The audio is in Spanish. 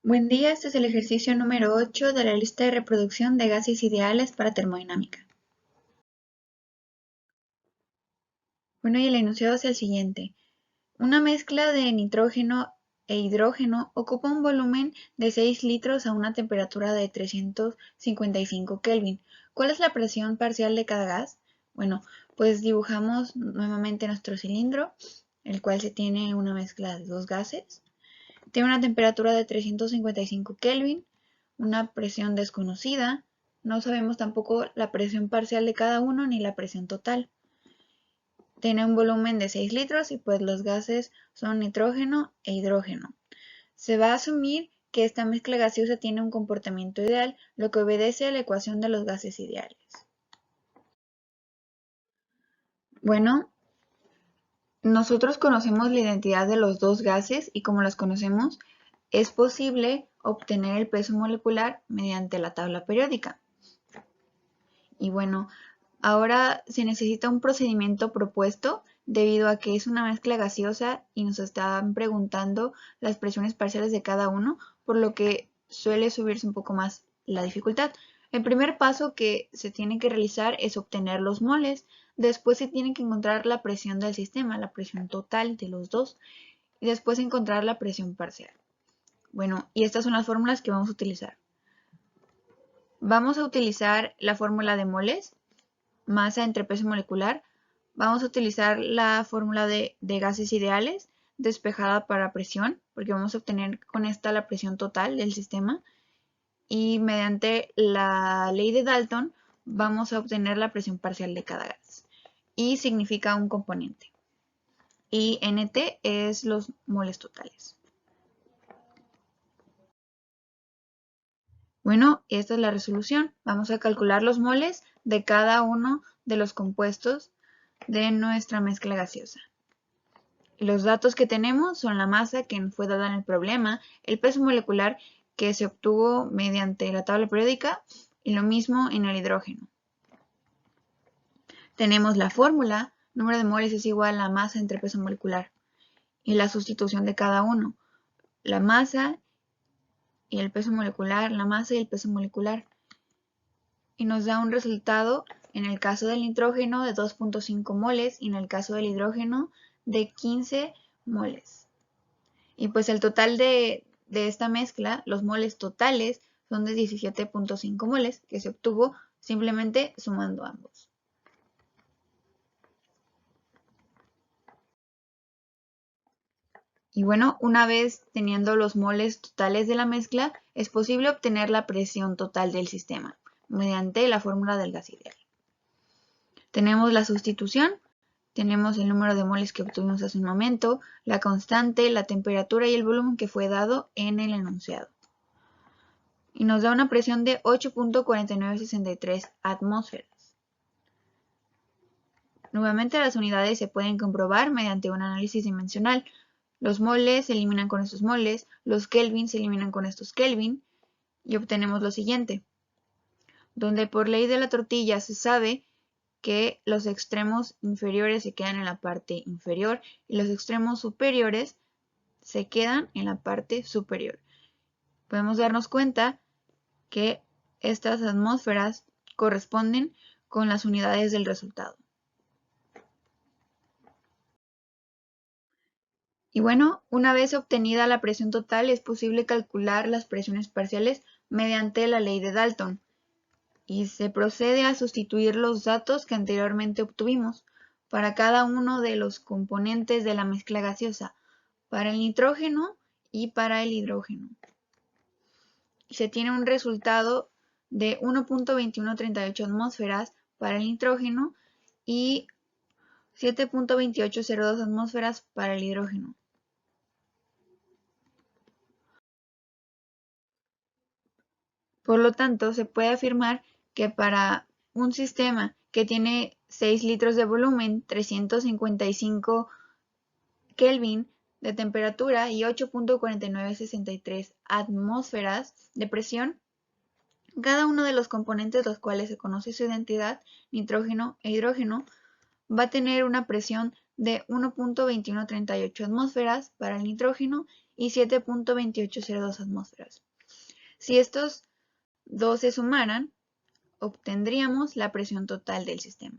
Buen día, este es el ejercicio número 8 de la lista de reproducción de gases ideales para termodinámica. Bueno, y el enunciado es el siguiente. Una mezcla de nitrógeno e hidrógeno ocupa un volumen de 6 litros a una temperatura de 355 Kelvin. ¿Cuál es la presión parcial de cada gas? Bueno, pues dibujamos nuevamente nuestro cilindro, el cual se tiene una mezcla de dos gases. Tiene una temperatura de 355 Kelvin, una presión desconocida, no sabemos tampoco la presión parcial de cada uno ni la presión total. Tiene un volumen de 6 litros y pues los gases son nitrógeno e hidrógeno. Se va a asumir que esta mezcla gaseosa tiene un comportamiento ideal, lo que obedece a la ecuación de los gases ideales. Bueno, nosotros conocemos la identidad de los dos gases y como las conocemos, es posible obtener el peso molecular mediante la tabla periódica. Y bueno, ahora se necesita un procedimiento propuesto debido a que es una mezcla gaseosa y nos están preguntando las presiones parciales de cada uno, por lo que suele subirse un poco más la dificultad. El primer paso que se tiene que realizar es obtener los moles. Después se tiene que encontrar la presión del sistema, la presión total de los dos, y después encontrar la presión parcial. Bueno, y estas son las fórmulas que vamos a utilizar. Vamos a utilizar la fórmula de moles, masa entre peso molecular. Vamos a utilizar la fórmula de gases ideales, despejada para presión, porque vamos a obtener con esta la presión total del sistema. Y mediante la ley de Dalton, vamos a obtener la presión parcial de cada gas. Y significa un componente. Y NT es los moles totales. Bueno, esta es la resolución. Vamos a calcular los moles de cada uno de los compuestos de nuestra mezcla gaseosa. Los datos que tenemos son la masa que fue dada en el problema, el peso molecular que se obtuvo mediante la tabla periódica y lo mismo en el hidrógeno. Tenemos la fórmula, número de moles es igual a masa entre peso molecular y la sustitución de cada uno. La masa y el peso molecular, la masa y el peso molecular. Y nos da un resultado en el caso del nitrógeno de 2.5 moles y en el caso del hidrógeno de 15 moles. Y pues el total de esta mezcla, los moles totales, son de 17.5 moles, que se obtuvo simplemente sumando ambos. Y bueno, una vez teniendo los moles totales de la mezcla, es posible obtener la presión total del sistema, mediante la fórmula del gas ideal. Tenemos la sustitución, tenemos el número de moles que obtuvimos hace un momento, la constante, la temperatura y el volumen que fue dado en el enunciado. Y nos da una presión de 8.4963 atmósferas. Nuevamente las unidades se pueden comprobar mediante un análisis dimensional. Los moles se eliminan con estos moles, los kelvin se eliminan con estos kelvin y obtenemos lo siguiente, donde por ley de la tortilla se sabe que los extremos inferiores se quedan en la parte inferior y los extremos superiores se quedan en la parte superior. Podemos darnos cuenta que estas atmósferas corresponden con las unidades del resultado. Y bueno, una vez obtenida la presión total es posible calcular las presiones parciales mediante la ley de Dalton y se procede a sustituir los datos que anteriormente obtuvimos para cada uno de los componentes de la mezcla gaseosa, para el nitrógeno y para el hidrógeno. Y se tiene un resultado de 1.2138 atmósferas para el nitrógeno y 7.2802 atmósferas para el hidrógeno. Por lo tanto, se puede afirmar que para un sistema que tiene 6 litros de volumen, 355 Kelvin de temperatura y 8.4963 atmósferas de presión, cada uno de los componentes los cuales se conoce su identidad, nitrógeno e hidrógeno, va a tener una presión de 1.2138 atmósferas para el nitrógeno y 7.2802 atmósferas. Si estos dos se sumaran, obtendríamos la presión total del sistema.